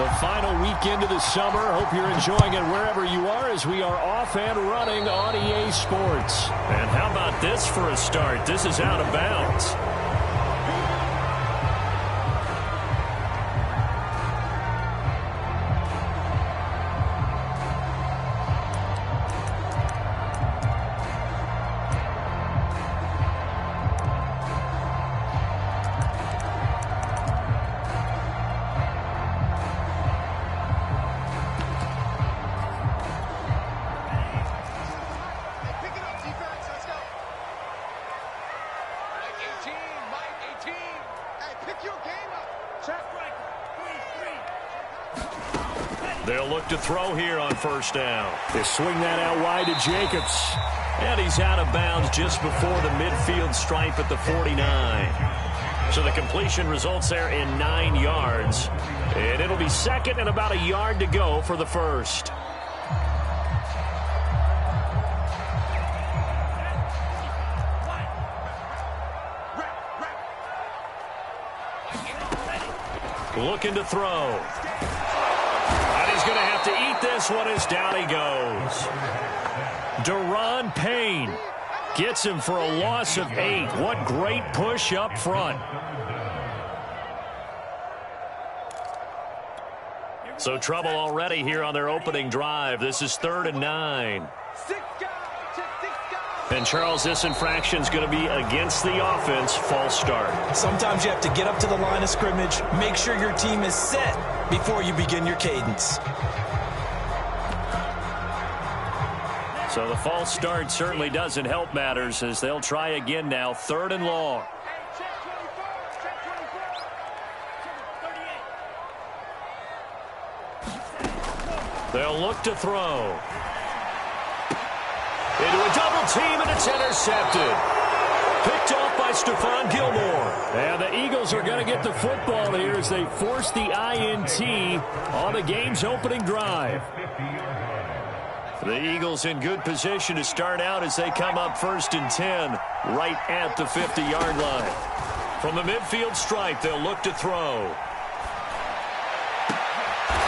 The final weekend of the summer. Hope you're enjoying it wherever you are as we are off and running on EA Sports. And how about this for a start? This is out of bounds. They'll look to throw here on first down. They swing that out wide to Jacobs. And he's out of bounds just before the midfield stripe at the 49. So the completion results there in 9 yards. And it'll be second and about a yard to go for the first. Looking to throw. And he's going to have to eat this one as down he goes. Daron Payne gets him for a loss of 8. What great push up front. So trouble already here on their opening drive. This is 3rd and 9. And, Charles, this infraction's going to be against the offense. False start. Sometimes you have to get up to the line of scrimmage, make sure your team is set before you begin your cadence. So the false start certainly doesn't help matters as they'll try again now. 3rd and long. They'll look to throw. Into a double team, and it's intercepted. Picked off by Stephon Gilmore. And the Eagles are going to get the football here as they force the INT on the game's opening drive. The Eagles in good position to start out as they come up 1st and 10 right at the 50-yard line. From the midfield stripe, they'll look to throw.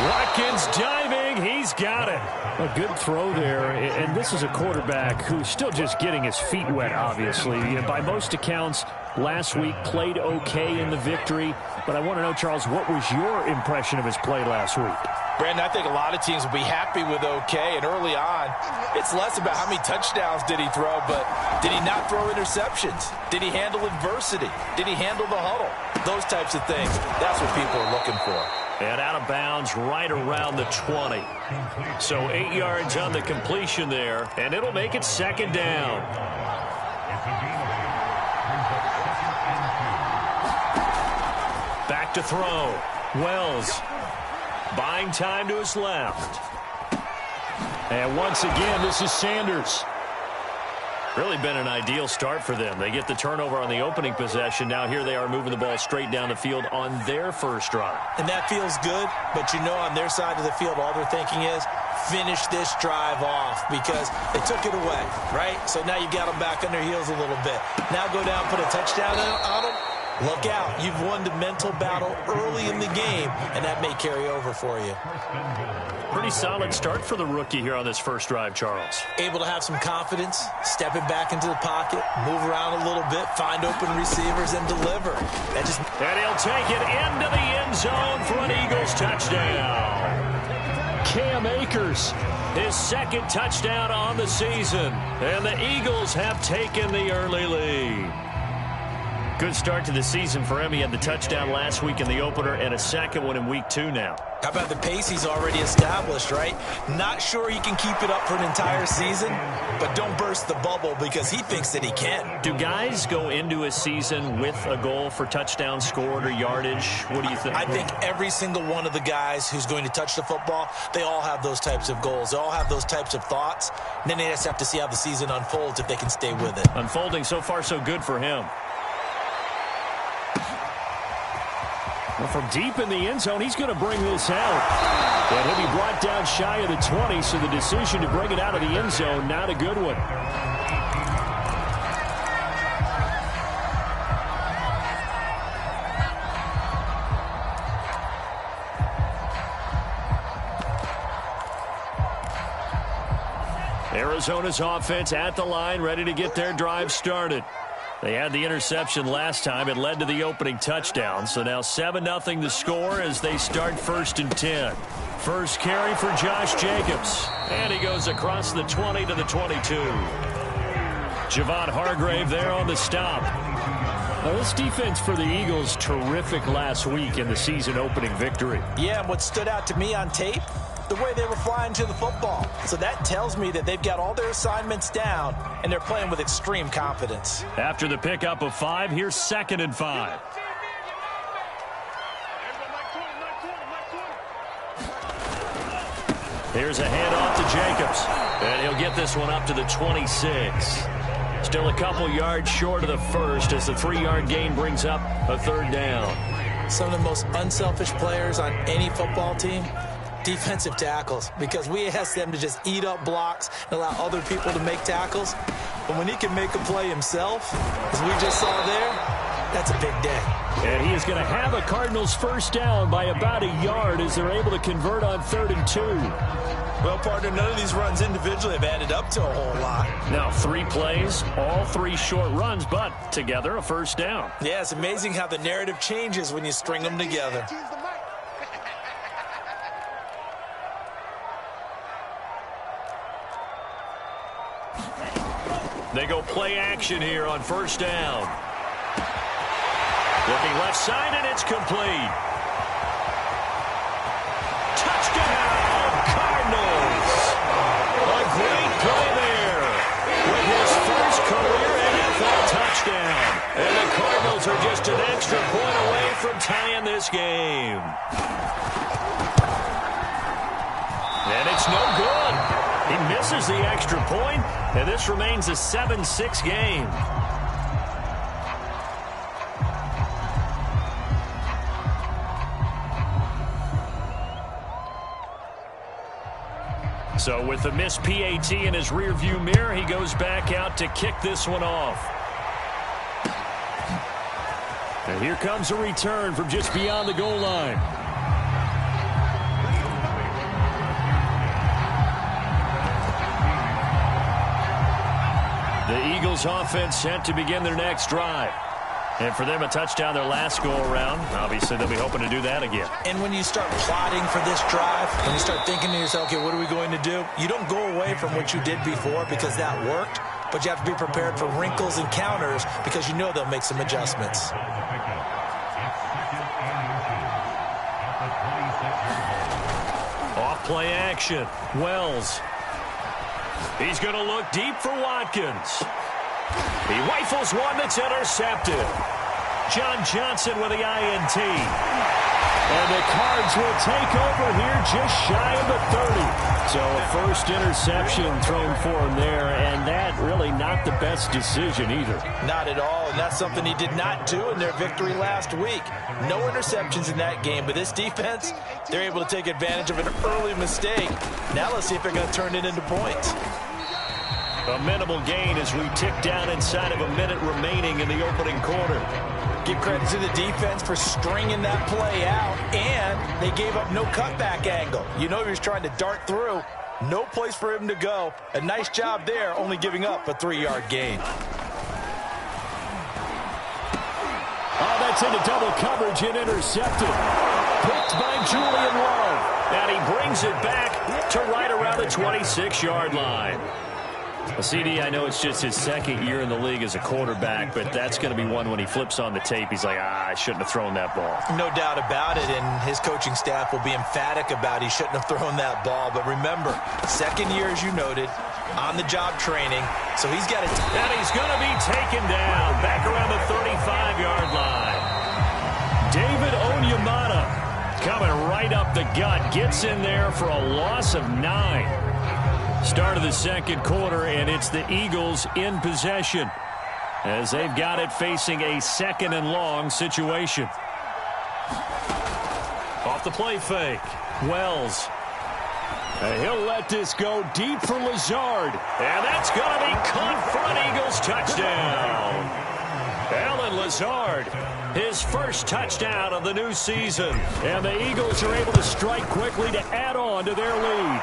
Watkins diving. He's got it. A good throw there. And this is a quarterback who's still just getting his feet wet, obviously. By most accounts, last week played okay in the victory. But I want to know, Charles, what was your impression of his play last week? Brandon, I think a lot of teams will be happy with okay. And early on, it's less about how many touchdowns did he throw, but did he not throw interceptions? Did he handle adversity? Did he handle the huddle? Those types of things. That's what people are looking for. And out of bounds right around the 20. So 8 yards on the completion there, and it'll make it 2nd down. Back to throw. Wells buying time to his left. And once again, this is Sanders. Really been an ideal start for them. They get the turnover on the opening possession. Now here they are moving the ball straight down the field on their first drive. And that feels good, but you know on their side of the field, all they're thinking is finish this drive off because they took it away, right? So now you got them back on their heels a little bit. Now go down, put a touchdown on them. Look out. You've won the mental battle early in the game, and that may carry over for you. Pretty solid start for the rookie here on this first drive, Charles. Able to have some confidence, stepping back into the pocket, move around a little bit, find open receivers, and deliver. And he'll take it into the end zone for an Eagles touchdown. Cam Akers, his 2nd touchdown on the season. And the Eagles have taken the early lead. Good start to the season for him. He had the touchdown last week in the opener and a 2nd one in week 2 now. How about the pace he's already established, right? Not sure he can keep it up for an entire season, but don't burst the bubble because he thinks that he can. Do guys go into a season with a goal for touchdowns scored or yardage? What do you think? I think every single one of the guys who's going to touch the football, they all have those types of goals. They all have those types of thoughts. And then they just have to see how the season unfolds if they can stay with it. Unfolding so far so good for him. Well, from deep in the end zone, he's going to bring this out. And he'll be brought down shy of the 20, so the decision to bring it out of the end zone, not a good one. Arizona's offense at the line, ready to get their drive started. They had the interception last time. It led to the opening touchdown. So now 7-0 the score as they start 1st and 10. First carry for Josh Jacobs. And he goes across the 20 to the 22. Javon Hargrave there on the stop. Now, this defense for the Eagles, terrific last week in the season-opening victory. Yeah, and what stood out to me on tape, the way they were flying to the football. So that tells me that they've got all their assignments down, and they're playing with extreme confidence. After the pickup of 5, here's 2nd and 5. Here's a handoff to Jacobs. And he'll get this one up to the 26. Still a couple yards short of the first as the 3-yard gain brings up a 3rd down. Some of the most unselfish players on any football team, defensive tackles, because we ask them to just eat up blocks and allow other people to make tackles. But when he can make a play himself, as we just saw there, that's a big day. And he is going to have a Cardinals first down by about a yard as they're able to convert on 3rd and 2. Well, partner, none of these runs individually have added up to a whole lot. Now 3 plays, all 3 short runs, but together a first down. Yeah, it's amazing how the narrative changes when you string them together. They go play action here on 1st down. Looking left side, and it's complete. Touchdown, Cardinals. A great play there with his first career NFL touchdown. And the Cardinals are just an extra point away from tying this game. And it's no good. He misses the extra point, and this remains a 7-6 game. So with the missed PAT in his rearview mirror, he goes back out to kick this one off. And here comes a return from just beyond the goal line. The Eagles offense set to begin their next drive. And for them, a touchdown their last go-around. Obviously, they'll be hoping to do that again. And when you start plotting for this drive, when you start thinking to yourself, okay, what are we going to do? You don't go away from what you did before because that worked, but you have to be prepared for wrinkles and counters because you know they'll make some adjustments. Off play action. Wells. He's going to look deep for Watkins. He rifles one that's intercepted. John Johnson with the INT. And the Cards will take over here just shy of the 30. So a first interception thrown for him there, and that really not the best decision either. Not at all, and that's something he did not do in their victory last week. No interceptions in that game, but this defense, they're able to take advantage of an early mistake. Now let's see if they're going to turn it into points. A minimal gain as we tick down inside of a minute remaining in the opening quarter. Give credit to the defense for stringing that play out, and they gave up no cutback angle. You know he was trying to dart through. No place for him to go. A nice job there, only giving up a 3-yard gain. Oh, that's into double coverage and intercepted. Picked by Julian Love. And he brings it back to right around the 26-yard line. Well, CD, I know it's just his 2nd year in the league as a quarterback, but that's going to be one when he flips on the tape. He's like, I shouldn't have thrown that ball. No doubt about it, and his coaching staff will be emphatic about he shouldn't have thrown that ball. But remember, 2nd year, as you noted, on-the-job training, so he's got to... And he's going to be taken down back around the 35-yard line. David Onyemata coming right up the gut, gets in there for a loss of 9. Start of the 2nd quarter, and it's the Eagles in possession as they've got it facing a 2nd and long situation. Off the play fake. Wells. And he'll let this go deep for Lazard. And that's going to be caught for an Eagles touchdown. Alan Lazard, his first touchdown of the new season. And the Eagles are able to strike quickly to add on to their lead.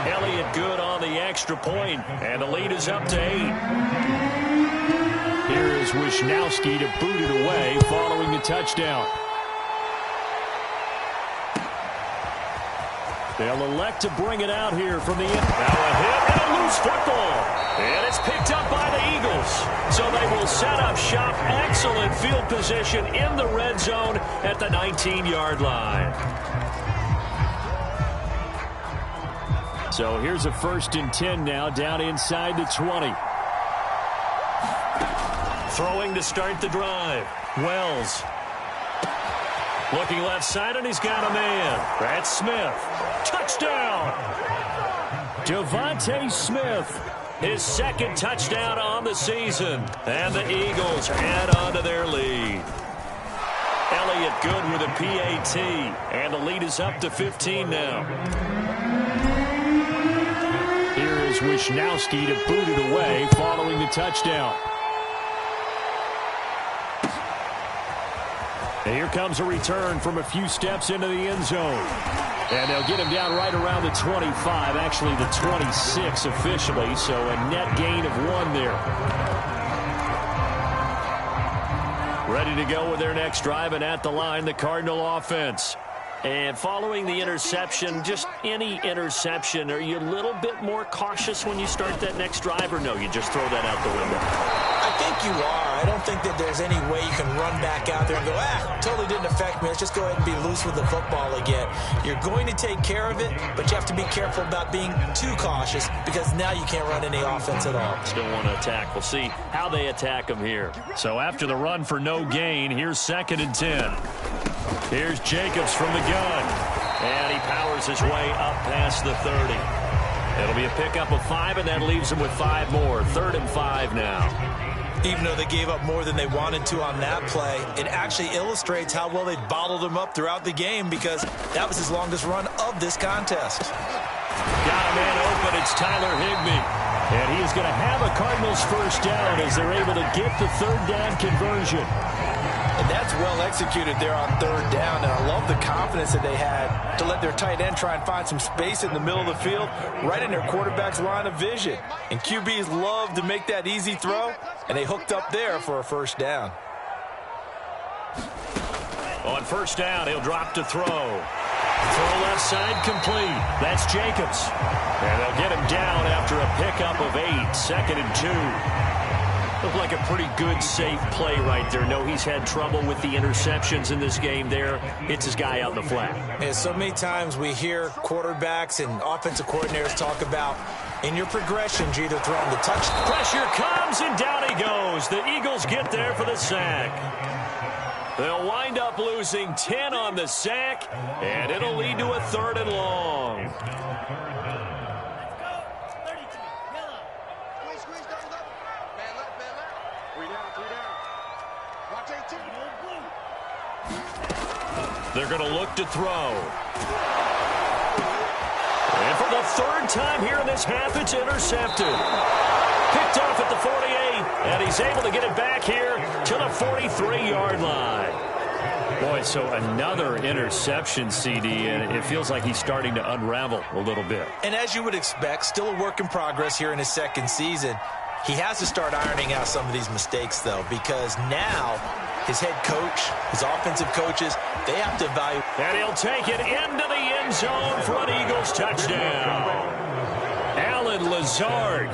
Elliott good on the extra point, and the lead is up to 8. Here is Wisnowski to boot it away following the touchdown. They'll elect to bring it out here from the end. Now a hit and a loose football. And it's picked up by the Eagles. So they will set up shop. Excellent field position in the red zone at the 19-yard line. So here's a 1st and 10 now, down inside the 20. Throwing to start the drive. Wells. Looking left side, and he's got a man. That's Smith. Touchdown! Devontae Smith. His 2nd touchdown on the season. And the Eagles add on to their lead. Elliott good with a PAT. And the lead is up to 15 now. Here is Wisnowski to boot it away following the touchdown. And here comes a return from a few steps into the end zone. And they'll get him down right around the 25, actually the 26 officially, so a net gain of 1 there. Ready to go with their next drive, and at the line, the Cardinal offense. And following the interception, just any interception, are you a little bit more cautious when you start that next drive, or no, you just throw that out the window? I think you are. I don't think that there's any way you can run back out there and go, totally didn't affect me. Let's just go ahead and be loose with the football again. You're going to take care of it, but you have to be careful about being too cautious because now you can't run any offense at all. Still want to attack. We'll see how they attack them here. So after the run for no gain, here's 2nd and 10. Here's Jacobs from the gun. And he powers his way up past the 30. It'll be a pickup of 5, and that leaves him with 5 more. 3rd and 5 now. Even though they gave up more than they wanted to on that play, it actually illustrates how well they bottled him up throughout the game because that was his longest run of this contest. Got a man open. It's Tyler Higbee. And he is going to have a Cardinals 1st down as they're able to get the 3rd down conversion. And that's well executed there on 3rd down, and I love the confidence that they had to let their tight end try and find some space in the middle of the field, right in their quarterback's line of vision. And QBs love to make that easy throw, and they hooked up there for a 1st down. On 1st down, he'll drop to throw. Throw left side complete. That's Jacobs. And they'll get him down after a pickup of 8. 2nd and 2. Looked like a pretty good, safe play right there. No, he's had trouble with the interceptions in this game there. Hits his guy out in the flat. Yeah, so many times we hear quarterbacks and offensive coordinators talk about in your progressions, you're either throwing the touch. Pressure comes, and down he goes. The Eagles get there for the sack. They'll wind up losing 10 on the sack, and it'll lead to a 3rd and long. They're going to look to throw. And for the 3rd time here in this half, it's intercepted. Picked off at the 48, and he's able to get it back here to the 43-yard line. Boy, so another interception, CD, and it feels like he's starting to unravel a little bit. And as you would expect, still a work in progress here in his 2nd season. He has to start ironing out some of these mistakes, though, because now his head coach, his offensive coaches, they have to evaluate. And he'll take it into the end zone for an Eagles touchdown. Allen Lazard,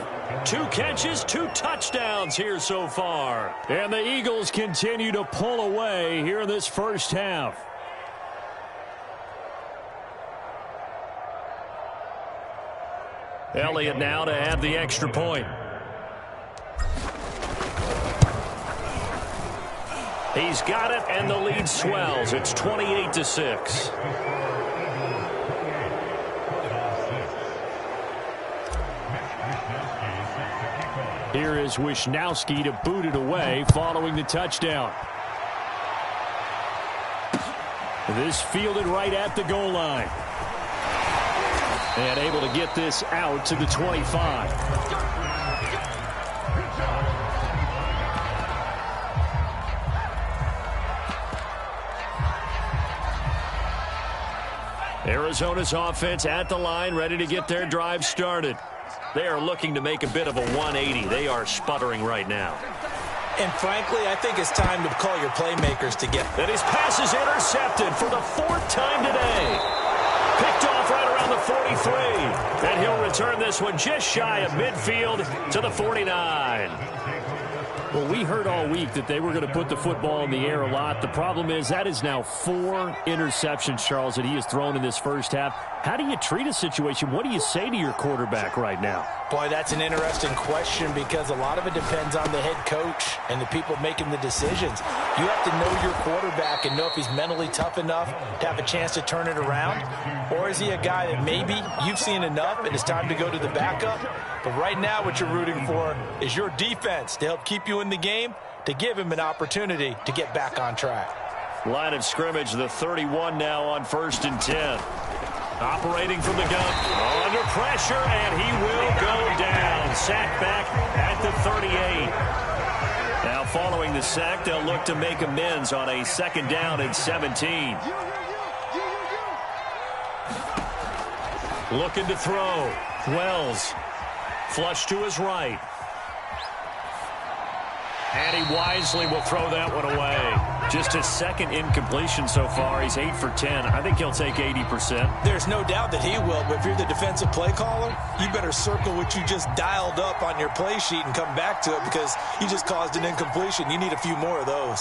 2 catches, 2 touchdowns here so far. And the Eagles continue to pull away here in this 1st half. Elliott now to add the extra point. He's got it, and the lead swells. It's 28-6. Here is Wisnowski to boot it away following the touchdown. This fielded right at the goal line. And able to get this out to the 25. Arizona's offense at the line, ready to get their drive started. They are looking to make a bit of a 180. They are sputtering right now. And frankly, I think it's time to call your playmakers to get. And his pass is intercepted for the 4th time today. Picked off right around the 43. And he'll return this one just shy of midfield to the 49. Well, we heard all week that they were going to put the football in the air a lot. The problem is that is now 4 interceptions, Charles, that he has thrown in this first half. How do you treat a situation? What do you say to your quarterback right now? Boy, that's an interesting question because a lot of it depends on the head coach and the people making the decisions. You have to know your quarterback and know if he's mentally tough enough to have a chance to turn it around. Or is he a guy that maybe you've seen enough and it's time to go to the backup? But right now what you're rooting for is your defense to help keep you in the game, to give him an opportunity to get back on track. Line of scrimmage, the 31 now on 1st and 10. Operating from the gun, under pressure, and he will go down. Sacked back at the 38. Now following the sack, they'll look to make amends on a 2nd down and 17. Looking to throw. Wells. Flush to his right. And he wisely will throw that one away. Just his 2nd incompletion so far. He's 8 for 10. I think he'll take 80%. There's no doubt that he will, but if you're the defensive play caller, you better circle what you just dialed up on your play sheet and come back to it because you just caused an incompletion. You need a few more of those.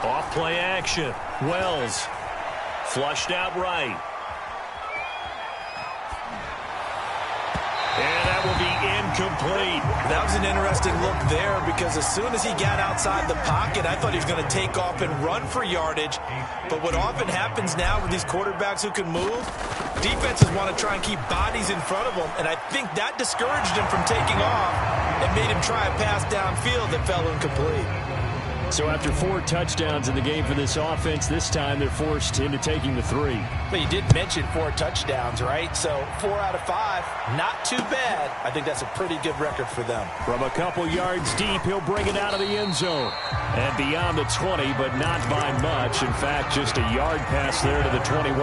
Off play action. Wells. Flushed out right. And that will be incomplete. That was an interesting look there because as soon as he got outside the pocket, I thought he was going to take off and run for yardage. But what often happens now with these quarterbacks who can move, defenses want to try and keep bodies in front of them. And I think that discouraged him from taking off and made him try a pass downfield that fell incomplete. So after 4 touchdowns in the game for this offense, this time they're forced into taking the 3. But you did mention 4 touchdowns, right? So 4 out of 5, not too bad. I think that's a pretty good record for them. From a couple yards deep, he'll bring it out of the end zone. And beyond the 20, but not by much. In fact, just a yard pass there to the 21.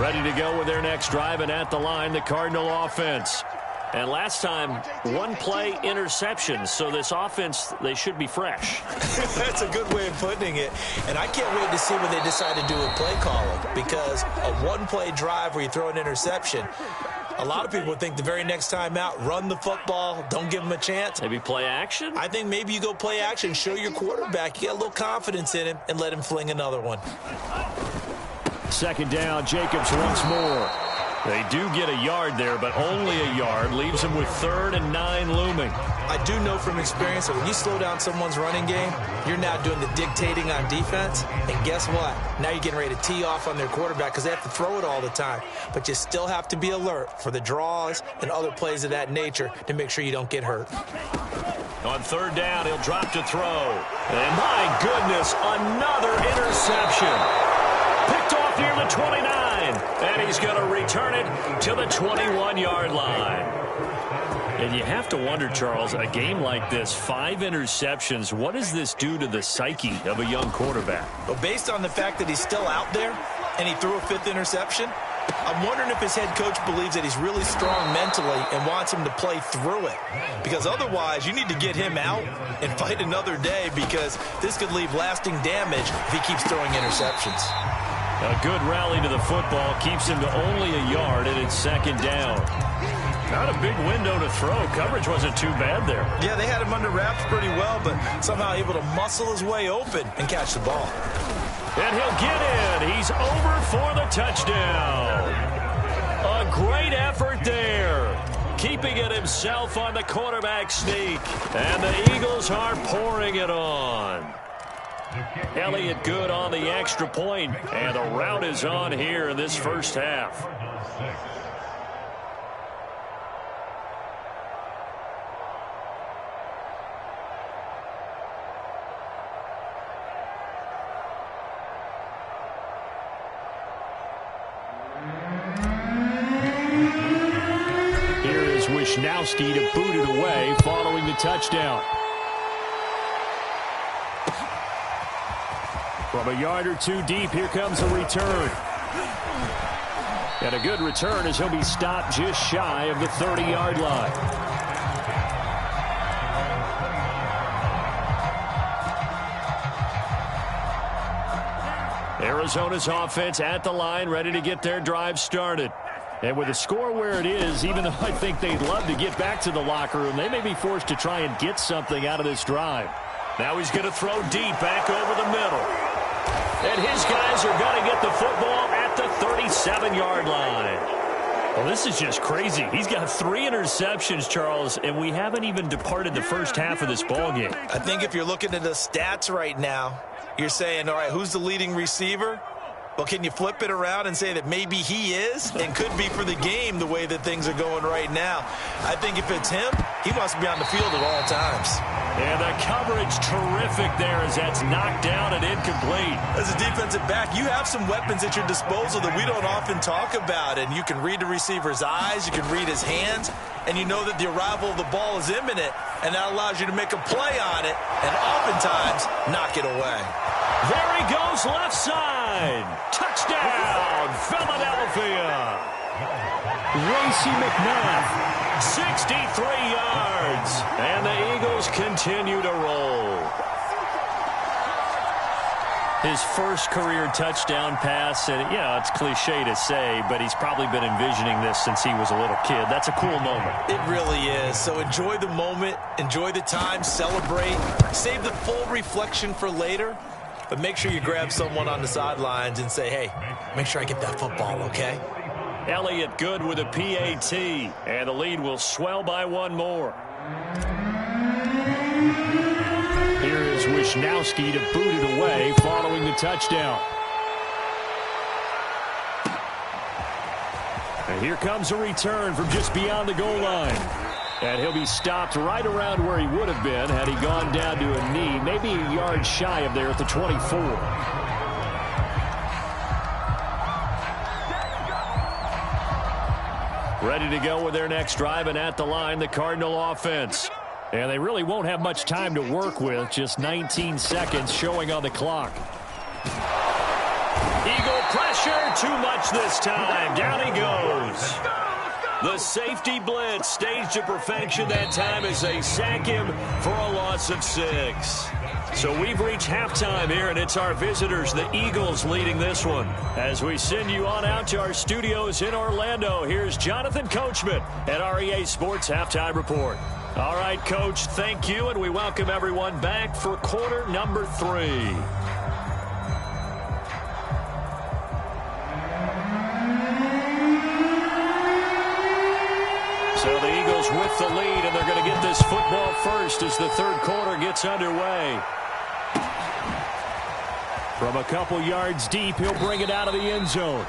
Ready to go with their next drive, and at the line, the Cardinal offense. And last time, 1 play interception. So this offense, they should be fresh. That's a good way of putting it. And I can't wait to see what they decide to do with play calling. Because a 1-play drive where you throw an interception, a lot of people would think the very next time out, run the football, don't give them a chance. Maybe play action? I think maybe you go play action, show your quarterback, you get a little confidence in him, and let him fling another one. 2nd down, Jacobs once more. They do get a yard there, but only a yard. Leaves them with 3rd and 9 looming. I do know from experience that when you slow down someone's running game, you're now doing the dictating on defense. And guess what? Now you're getting ready to tee off on their quarterback because they have to throw it all the time. But you still have to be alert for the draws and other plays of that nature to make sure you don't get hurt. On 3rd down, he'll drop to throw. And my goodness, another interception. Picked off near the 29. And he's going to return it to the 21-yard line. And you have to wonder, Charles, a game like this, 5 interceptions, what does this do to the psyche of a young quarterback? Well, based on the fact that he's still out there and he threw a 5th interception, I'm wondering if his head coach believes that he's really strong mentally and wants him to play through it. Because otherwise, you need to get him out and fight another day because this could leave lasting damage if he keeps throwing interceptions. A good rally to the football keeps him to only a yard, and it's 2nd down. Not a big window to throw. Coverage wasn't too bad there. Yeah, they had him under wraps pretty well, but somehow able to muscle his way open and catch the ball. And he'll get in. He's over for the touchdown. A great effort there. Keeping it himself on the quarterback sneak. And the Eagles are pouring it on. Elliott good on the extra point, and the route is on here in this first half. Here is Wisnowski to boot it away following the touchdown. From a yard or 2 deep, here comes a return. And a good return as he'll be stopped just shy of the 30-yard line. Arizona's offense at the line, ready to get their drive started. And with the score where it is, even though I think they'd love to get back to the locker room, they may be forced to try and get something out of this drive. Now he's going to throw deep back over the middle. And his guys are going to get the football at the 37-yard line. Well, this is just crazy. He's got 3 interceptions, Charles, and we haven't even departed the first half of this ballgame. I think if you're looking at the stats right now, you're saying, all right, who's the leading receiver? Well, can you flip it around and say that maybe he is and could be for the game the way that things are going right now? I think if it's him, he must be on the field at all times. And the coverage terrific there as that's knocked down and incomplete. As a defensive back, you have some weapons at your disposal that we don't often talk about. And you can read the receiver's eyes, you can read his hands, and you know that the arrival of the ball is imminent, and that allows you to make a play on it and oftentimes knock it away. There he goes, left side. Touchdown, Philadelphia. Racey McMath. 63 yards. And the Eagles continue to roll. His first career touchdown pass, and it's cliche to say, but he's probably been envisioning this since he was a little kid. That's a cool moment. It really is. So enjoy the moment, enjoy the time, celebrate, save the full reflection for later. But make sure you grab someone on the sidelines and say, hey, make sure I get that football, okay? Elliott good with a PAT, and the lead will swell by 1 more. Here is Wisnowski to boot it away following the touchdown. And here comes a return from just beyond the goal line. And he'll be stopped right around where he would have been had he gone down to a knee, maybe a yard shy of there at the 24. Ready to go with their next drive, and at the line, the Cardinal offense. And they really won't have much time to work with, just 19 seconds showing on the clock. Eagle pressure, too much this time. Down he goes. The safety blitz staged to perfection that time as they sack him for a loss of 6. So we've reached halftime here, and it's our visitors, the Eagles, leading this one. As we send you on out to our studios in Orlando, here's Jonathan Coachman at REA Sports Halftime Report. All right, Coach, thank you, and we welcome everyone back for quarter number 3. So the Eagles with the lead, and they're going to get this football first as the third quarter gets underway. From a couple yards deep, he'll bring it out of the end zone.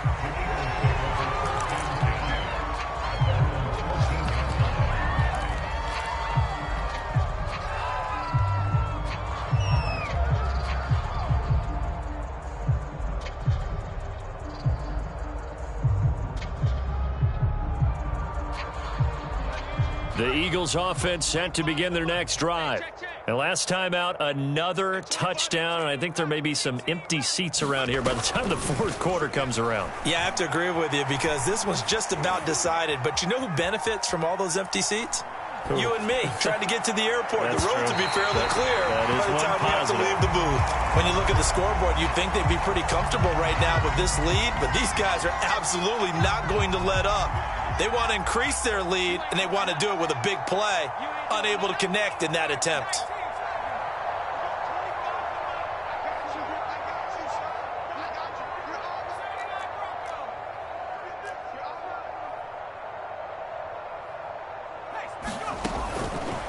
The Eagles offense set to begin their next drive. And last time out, another touchdown, and I think there may be some empty seats around here by the time the fourth quarter comes around. Yeah, I have to agree with you because this one's just about decided. But you know who benefits from all those empty seats? Ooh. You and me, trying to get to the airport. The road to be fairly clear by the time we have to leave the booth. When you look at the scoreboard, you'd think they'd be pretty comfortable right now with this lead, but these guys are absolutely not going to let up. They want to increase their lead, and they want to do it with a big play. Unable to connect in that attempt.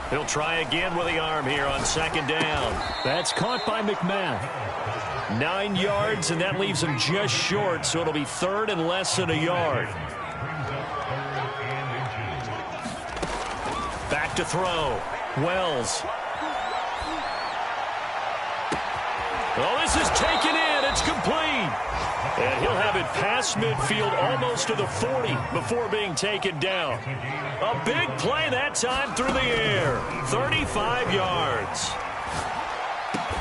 He'll try again with the arm here on second down. That's caught by McMahon. 9 yards, and that leaves him just short, so it'll be third and less than a yard. Back to throw. Wells. Oh, this is taken in. It's complete. And he'll have it past midfield almost to the 40 before being taken down. A big play that time through the air. 35 yards.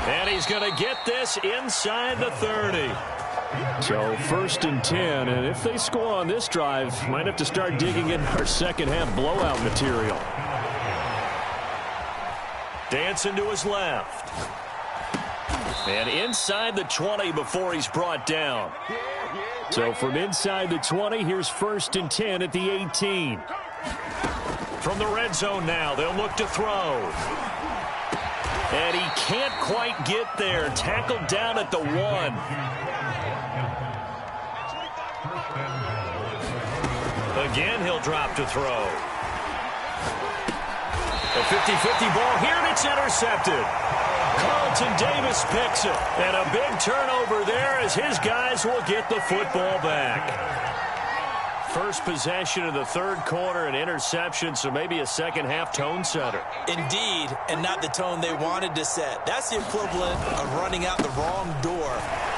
And he's going to get this inside the 30. So 1st and 10, and if they score on this drive, might have to start digging in our second half blowout material. Dancing to his left. And inside the 20 before he's brought down. So from inside the 20, here's 1st and 10 at the 18. From the red zone now, they'll look to throw. And he can't quite get there. Tackled down at the 1. Again, he'll drop to throw. A 50-50 ball here, and it's intercepted. Carlton Davis picks it. And a big turnover there as his guys will get the football back. First possession of the 3rd quarter, an interception, so maybe a second half tone setter. Indeed, and not the tone they wanted to set. That's the equivalent of running out the wrong door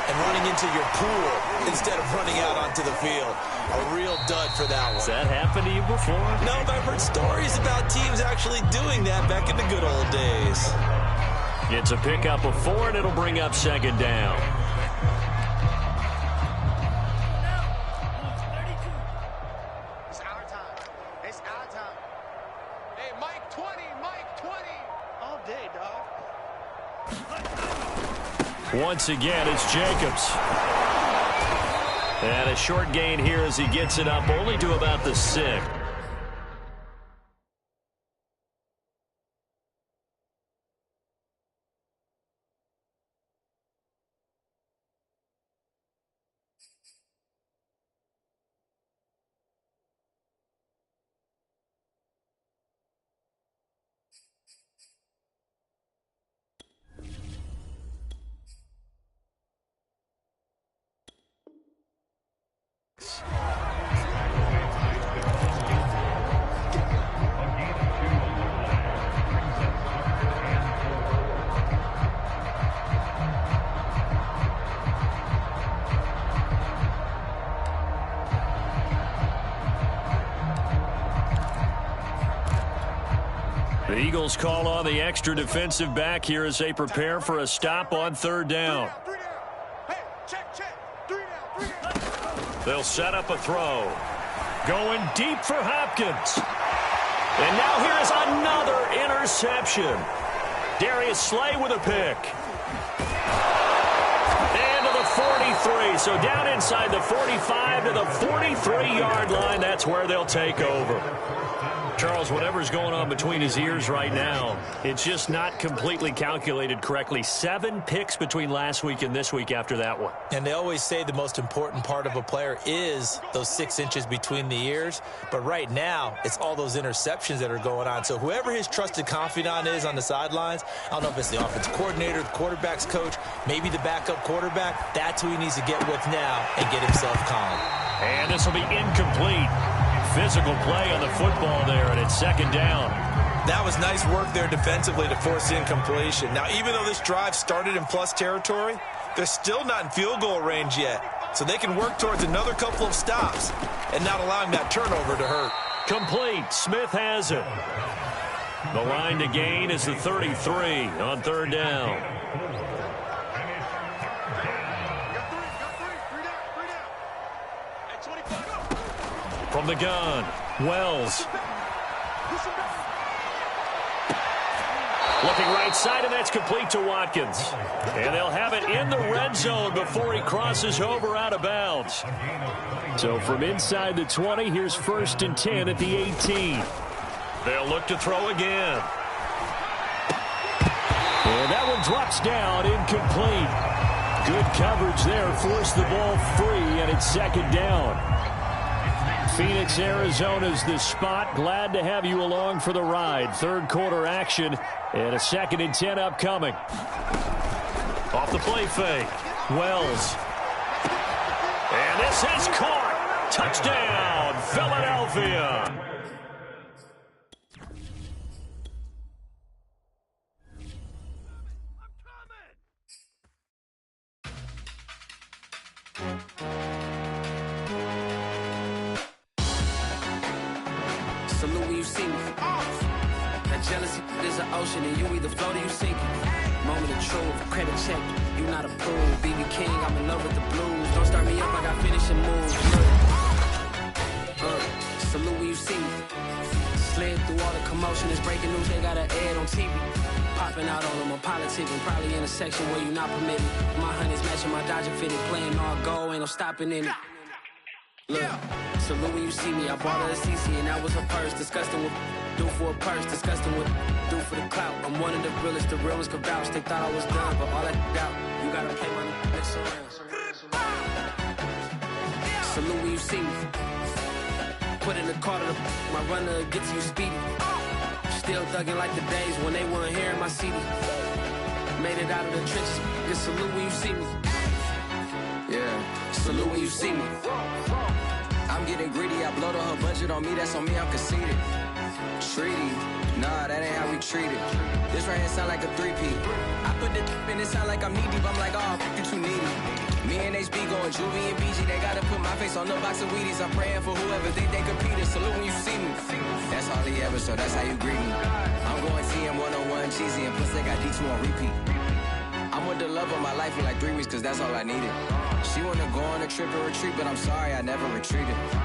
and running into your pool instead of running out onto the field. A real dud for that one. Has that happened to you before? No, but I've heard stories about teams actually doing that back in the good old days. It's a pickup of 4, and it'll bring up 2nd down. Once again, it's Jacobs. And a short gain here as he gets it up only to about the 6. The Eagles call on the extra defensive back here as they prepare for a stop on 3rd down. They'll set up a throw. Going deep for Hopkins. And now here is another interception. Darius Slay with a pick. And to the 43. So down inside the 45 to the 43-yard line. That's where they'll take over. Charles, whatever's going on between his ears right now, it's just not completely calculated correctly. 7 picks between last week and this week after that one. And they always say the most important part of a player is those 6 inches between the ears. But right now, it's all those interceptions that are going on. So whoever his trusted confidant is on the sidelines, I don't know if it's the offensive coordinator, the quarterback's coach, maybe the backup quarterback, that's who he needs to get with now and get himself calm. And this will be incomplete. Physical play on the football there, and it's 2nd down. That was nice work there defensively to force incompletion. Now, even though this drive started in plus territory, they're still not in field goal range yet. So they can work towards another couple of stops and not allowing that turnover to hurt. Complete. Smith has it. The line to gain is the 33 on 3rd down. From the gun, Wells. Looking right side, and that's complete to Watkins. And they'll have it in the red zone before he crosses over out of bounds. So from inside the 20, here's 1st and 10 at the 18. They'll look to throw again. And that one drops down, incomplete. Good coverage there, forced the ball free, and it's 2nd down. Phoenix, Arizona's the spot. Glad to have you along for the ride. 3rd quarter action and a 2nd and 10 upcoming. Off the play fake. Wells. And this is caught. Touchdown, Philadelphia. Salute when you see me. That jealousy is an ocean, and you either float or you sink it. Moment of truth, credit check, you not approved. BB King, I'm in love with the blues. Don't start me up, I got finishing moves. Salute when you see me. Slid through all the commotion, it's breaking news, they got an ad on TV. Popping out on them, I'm politicking, probably in a section where you not permitted. My honey's matching my Dodger fitted, playing all goal, ain't no stopping in it. Look, salute when you see me, I bought her a CC and that was her purse. Disgusting with do for a purse, disgusting with do for the clout. I'm one of the realest, the realest could vouch. They thought I was done, but all that doubt, you gotta play my next around. Salute when you see me. Put in the car to my runner gets you speedy. Still thugging like the days when they weren't here in my CD. Made it out of the trenches. Just salute when you see me. Yeah, salute when you see me. I'm getting greedy, I blowed her budget on me, that's on me, I'm conceited. Treaty, nah, that ain't how we treat it. This right here sound like a 3P. I put the in it sound like I'm knee deep, I'm like, oh, you too needy. Me and HB going Juvie and BG, they gotta put my face on the box of Wheaties. I'm praying for whoever think they competed. Salute when you see me. That's all he ever, so that's how you greet me. I'm going TM 101 cheesy, and plus they got D2 on repeat. I'm with the love of my life for like 3 weeks, cause that's all I needed. She wanna go on a trip or retreat, but I'm sorry, I never retreated.